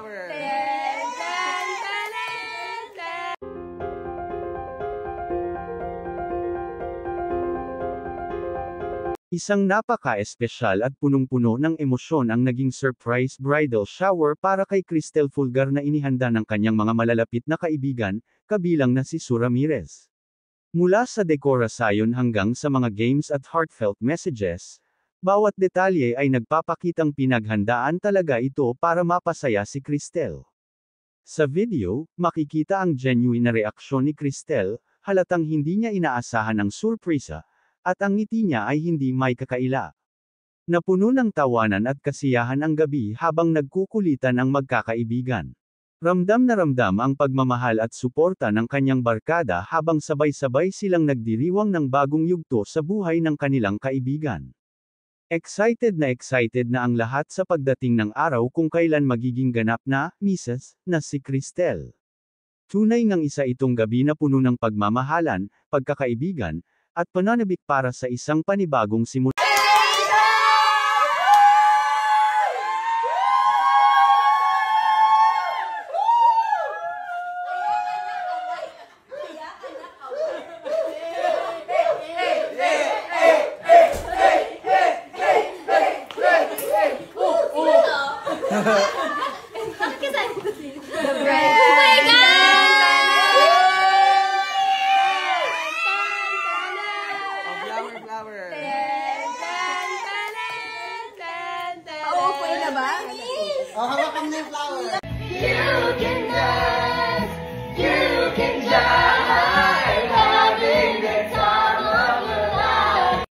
flower. Isang napaka-espesyal at punong-puno ng emosyon ang naging surprise bridal shower para kay Cristel Fulgar na inihanda ng kanyang mga malalapit na kaibigan, kabilang na si Sue Ramirez. Mula sa dekorasyon hanggang sa mga games at heartfelt messages, bawat detalye ay nagpapakitang pinaghandaan talaga ito para mapasaya si Cristel. Sa video, makikita ang genuine na reaksyon ni Cristel, halatang hindi niya inaasahan ang surpresa, at ang ngiti niya ay hindi may kakaila. Napuno ng tawanan at kasiyahan ang gabi habang nagkukulitan ang magkakaibigan. Ramdam na ramdam ang pagmamahal at suporta ng kanyang barkada habang sabay-sabay silang nagdiriwang ng bagong yugto sa buhay ng kanilang kaibigan. Excited na ang lahat sa pagdating ng araw kung kailan magiging ganap na, Mrs. na si Cristel. Tunay ngang isa itong gabi na puno ng pagmamahalan, pagkakaibigan, at pananabik para sa isang panibagong simula. Flower. Oo, pwede na ba? Oh, hawakan mo yung flower.